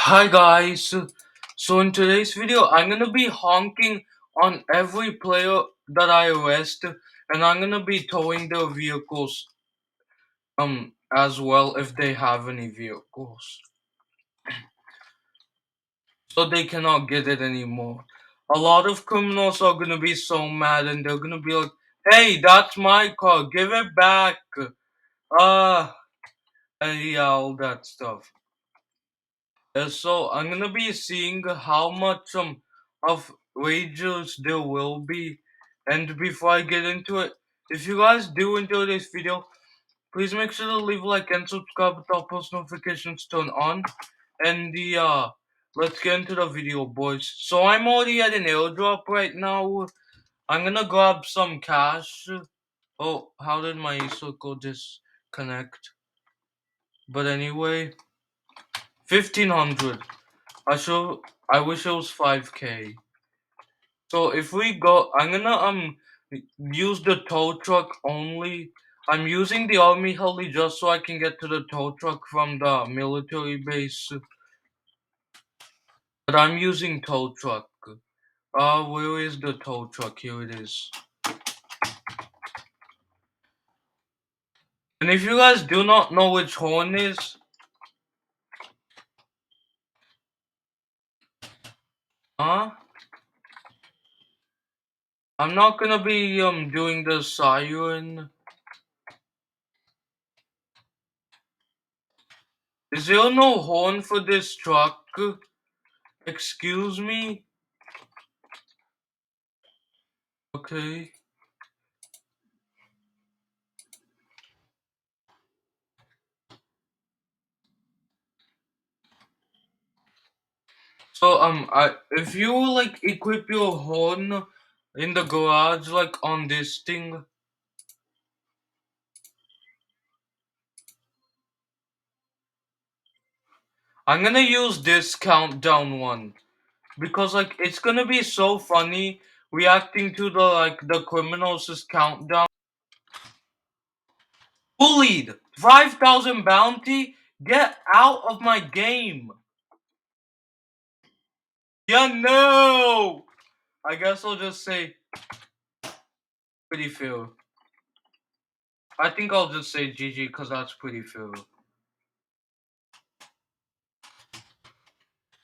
Hi guys, so in today's video I'm gonna be honking on every player that I arrest, and I'm gonna be towing their vehicles as well if they have any vehicles, so they cannot get it anymore. A lot of criminals are gonna be so mad and they're gonna be like, hey, that's my car, give it back. uh and yeah, all that stuff. So I'm gonna be seeing how much of wages there will be, and before I get into it, if you guys do enjoy this video, please make sure to leave a like and subscribe with all post notifications turned on. And let's get into the video, boys. So I'm already at an airdrop right now. I'm gonna grab some cash. Oh, how did my circle disconnect? But anyway, 1500. I wish it was 5K. So if we go, I'm gonna use the tow truck only. I'm using the army heli just so I can get to the tow truck from the military base. But I'm using tow truck. Where is the tow truck? Here it is. And if you guys do not know which horn is, huh? I'm not gonna be doing the siren. Is there no horn for this truck? Excuse me? Okay. So if you like equip your horn in the garage like on this thing, I'm gonna use this countdown one because like it's gonna be so funny reacting to the criminals' countdown. Bullied, 5,000 bounty. Get out of my game. Yeah, no. I guess I'll just say pretty fair. I think I'll just say GG because that's pretty fair.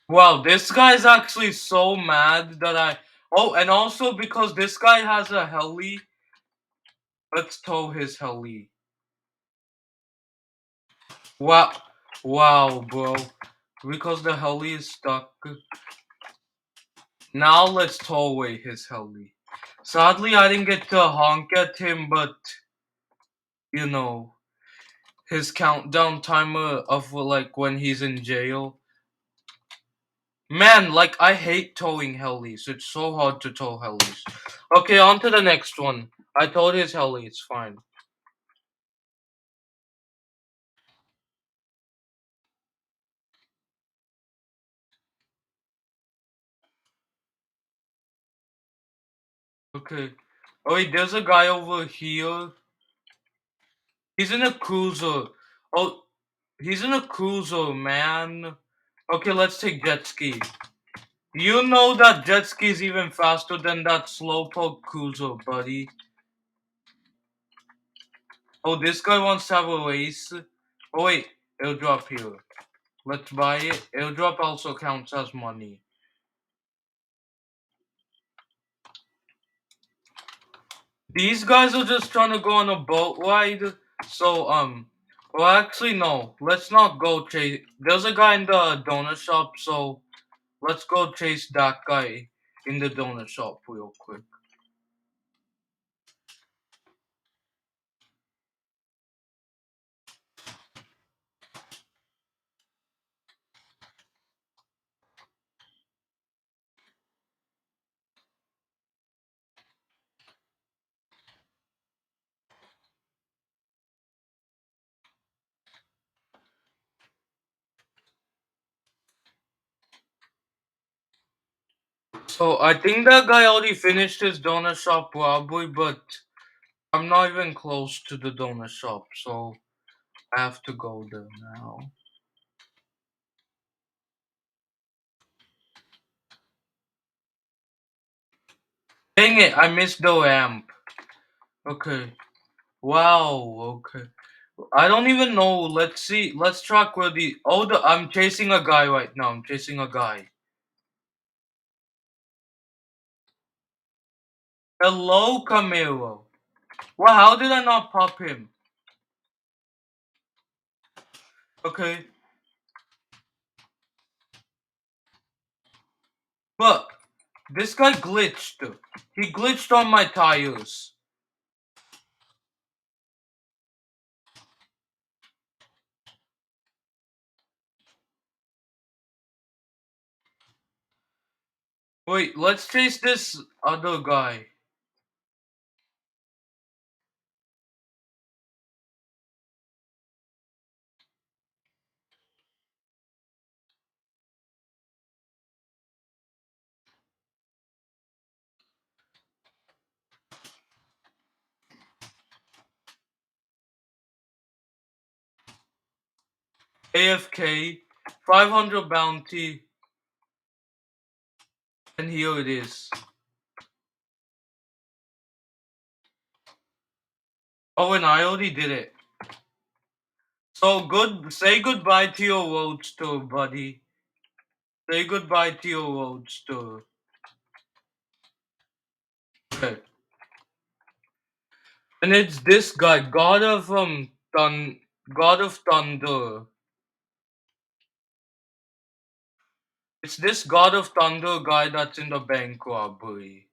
Wow, this guy's actually so mad that I. Oh, and also because this guy has a heli, let's tow his heli. Wow, wow, bro. Because the heli is stuck. Now let's tow away his heli. Sadly, I didn't get to honk at him, but you know, his countdown timer of like when he's in jail. Man, like I hate towing helis. It's so hard to tow helis. Okay, on to the next one. I towed his heli. It's fine. Okay. Oh wait, there's a guy over here. He's in a cruiser. Oh, he's in a cruiser, man. Okay, let's take jet ski. You know that jet ski is even faster than that slowpoke cruiser, buddy. Oh, this guy wants to have a race. Oh wait, airdrop here. Let's buy it. Airdrop also counts as money. These guys are just trying to go on a boat ride. So, well, actually, no. Let's not go chase. There's a guy in the donut shop, so let's go chase that guy in the donut shop real quick. So, I think that guy already finished his donut shop robbery, but I'm not even close to the donut shop, so I have to go there now. Dang it, I missed the lamp. Okay. Wow, okay. I don't even know. Let's see. Let's track where the. Oh, I'm chasing a guy right now. I'm chasing a guy. Hello, Camilo. Well, how did I not pop him? Okay. But this guy glitched. He glitched on my tires. Wait, let's chase this other guy. AFK, 500 bounty, and here it is. Oh, and I already did it. So good. Say goodbye to your roadster, buddy. Say goodbye to your roadster. Okay. And it's this guy, God of Thunder. It's this God of Thunder guy that's in the bank robbery.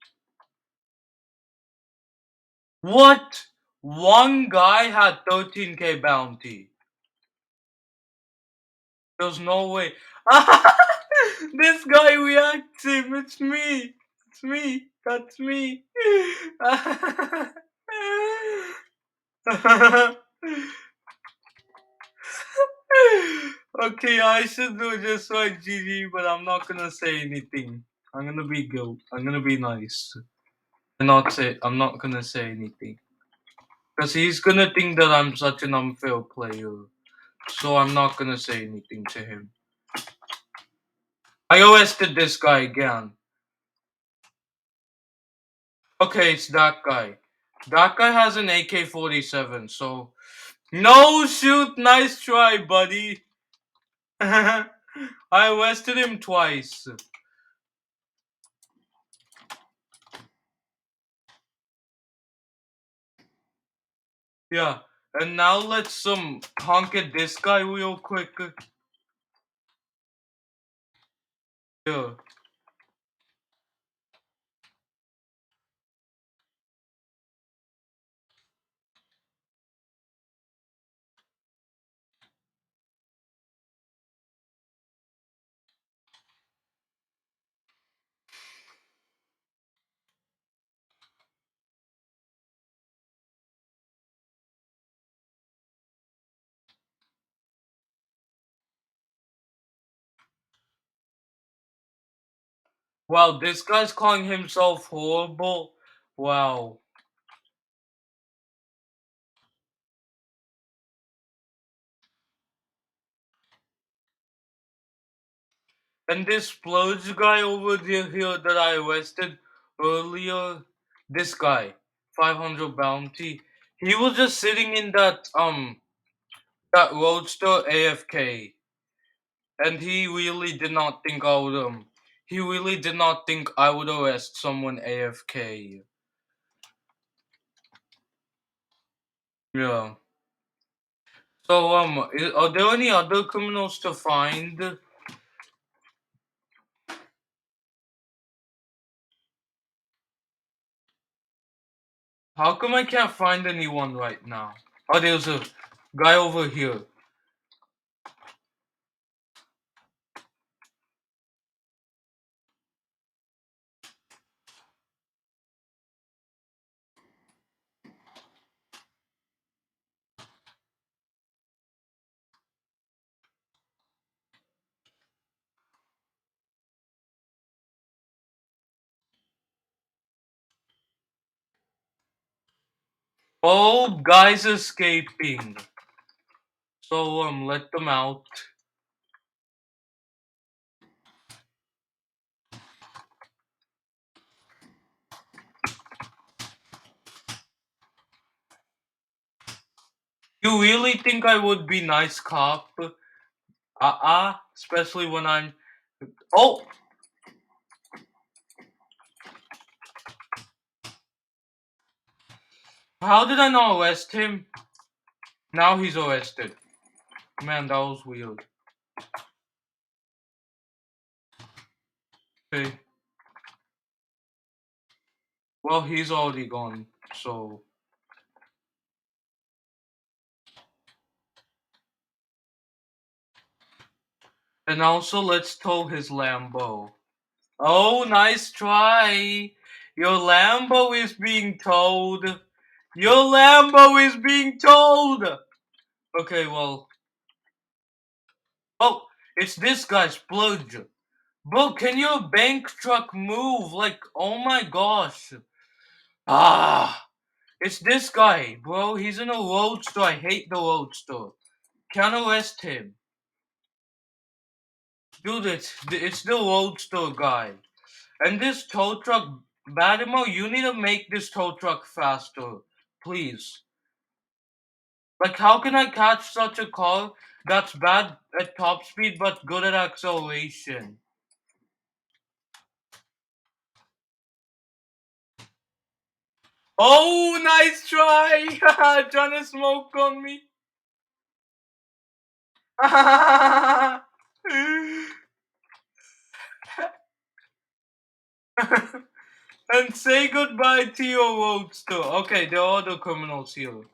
What? One guy had 13k bounty. There's no way. This guy reacts him. It's me. It's me. That's me. Okay, I should do just like GG, but I'm not gonna say anything. I'm gonna be good. I'm gonna be nice. And not say. I'm not gonna say anything. Because he's gonna think that I'm such an unfair player. So I'm not gonna say anything to him. I arrested this guy again. Okay, it's that guy. That guy has an AK-47, so... No, shoot! Nice try, buddy! I arrested him twice. Yeah, and now let's honk at this guy real quick. Yeah. Wow, this guy's calling himself horrible. Wow. And this splurge guy over here that I arrested earlier, this guy, 500 bounty, he was just sitting in that roadster AFK, and he really did not think I would arrest someone AFK. Yeah. So are there any other criminals to find? How come I can't find anyone right now? Oh, there's a guy over here. Oh, guys escaping. So let them out. You really think I would be nice cop? Especially when I'm. Oh! How did I not arrest him? Now he's arrested. Man, that was weird. Okay. Well, he's already gone, so. And also, let's tow his Lambo. Oh, nice try. Your Lambo is being towed. Your Lambo is being towed. Okay, well. Oh, it's this guy's splurge. Bro, can your bank truck move? Like, oh my gosh. Ah, it's this guy, bro. He's in a roadster. I hate the roadster. Can't arrest him. Dude, it's the roadster guy. And this tow truck, Badimo, you need to make this tow truck faster. Please. Like, how can I catch such a car that's bad at top speed but good at acceleration? Oh, nice try! Trying to smoke on me. And say goodbye to your roadster. Okay, there are other criminals here.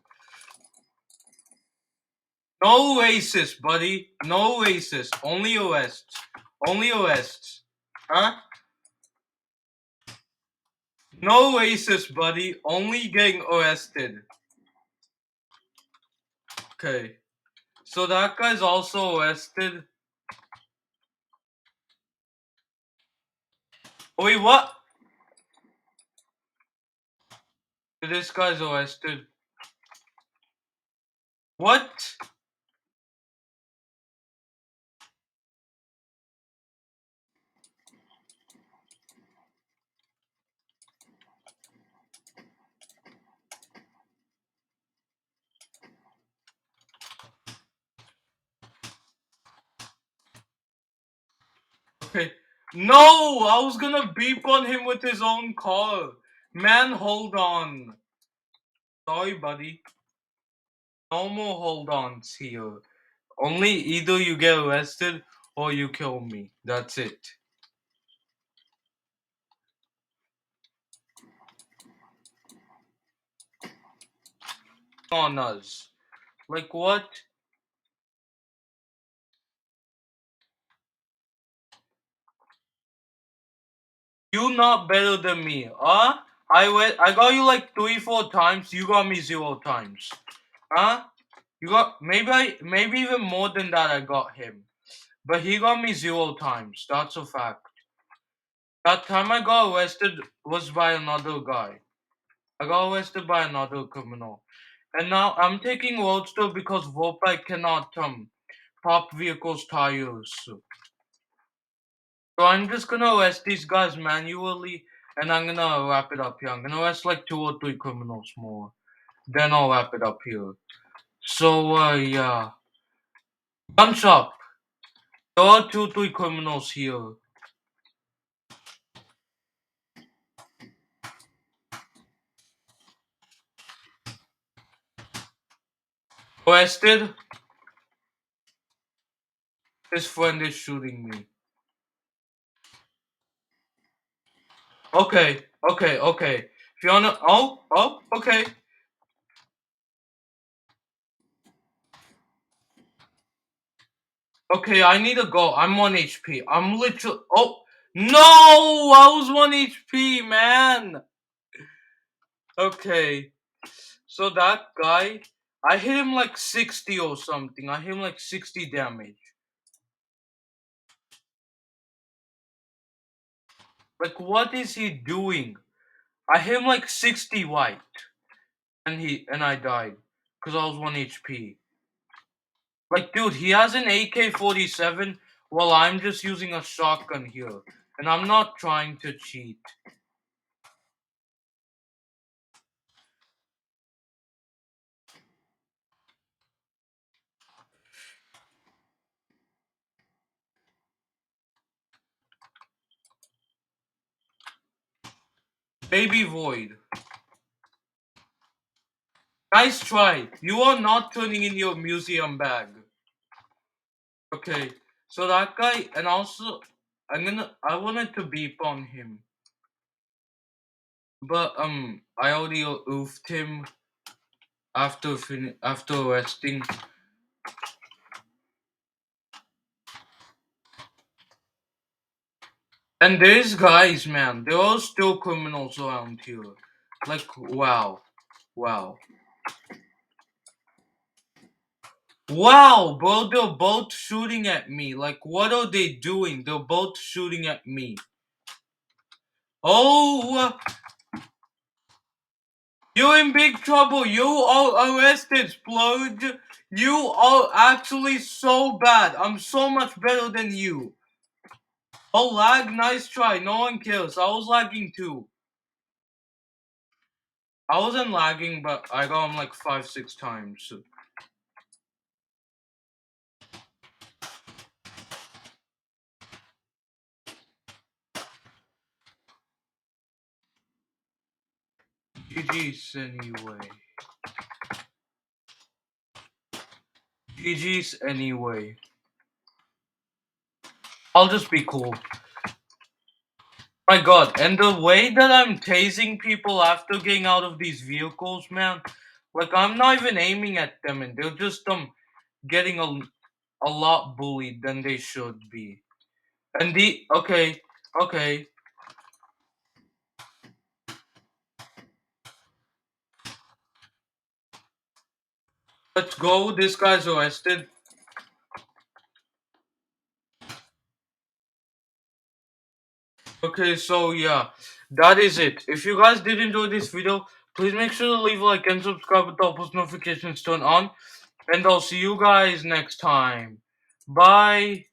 No racist, buddy. No racist. Only arrests. Only arrests. Huh? No racist, buddy. Only getting arrested. Okay. So that guy's also arrested. Wait, what? This guy's arrested. What? Okay. No! I was gonna beep on him with his own car. Man, hold on. Sorry, buddy. No more hold ons here. Only either you get arrested or you kill me. That's it. On us. Like what? You not better than me, huh? I got you like 3, 4 times. You got me 0 times, huh? You got maybe even more than that. I got him, but he got me 0 times. That's a fact. That time I got arrested was by another guy. I got arrested by another criminal, and now I'm taking roadster because Vopai cannot pop vehicles tires. So I'm just gonna arrest these guys manually, and I'm gonna wrap it up here. I'm gonna arrest like 2 or 3 criminals more. Then I'll wrap it up here. So, yeah. Bunch up. There are 2, 3 criminals here. Arrested. His friend is shooting me. Okay, okay, okay. If you wanna. Oh, okay. Okay, I need to go. I'm 1 HP. I'm literally. Oh! No! I was 1 HP, man! Okay. So that guy, I hit him like 60 or something. I hit him like 60 damage. Like, what is he doing? I hit him like 60 white. And I died. Because I was 1 HP. Like, dude, he has an AK-47 while I'm just using a shotgun here. And I'm not trying to cheat. Baby Void. Nice try. You are not turning in your museum bag. Okay. So that guy, and also, I wanted to beep on him. But, I already oofed him after arresting. And there's guys, man. There are still criminals around here. Like, wow. Wow. Wow, bro, they're both shooting at me. Like, what are they doing? They're both shooting at me. Oh, you're in big trouble. You are arrested, Splurge. You are actually so bad. I'm so much better than you. Oh, lag, nice try. No one cares. I was lagging too. I wasn't lagging, but I got him like 5, 6 times. GG's anyway. GG's anyway. I'll just be cool. My god, and the way that I'm tasing people after getting out of these vehicles, man, like I'm not even aiming at them and they're just getting a lot bullied than they should be. And okay, let's go. This guy's arrested. Okay, so yeah, that is it. If you guys did enjoy this video, please make sure to leave a like and subscribe with all post notifications turned on. And I'll see you guys next time. Bye.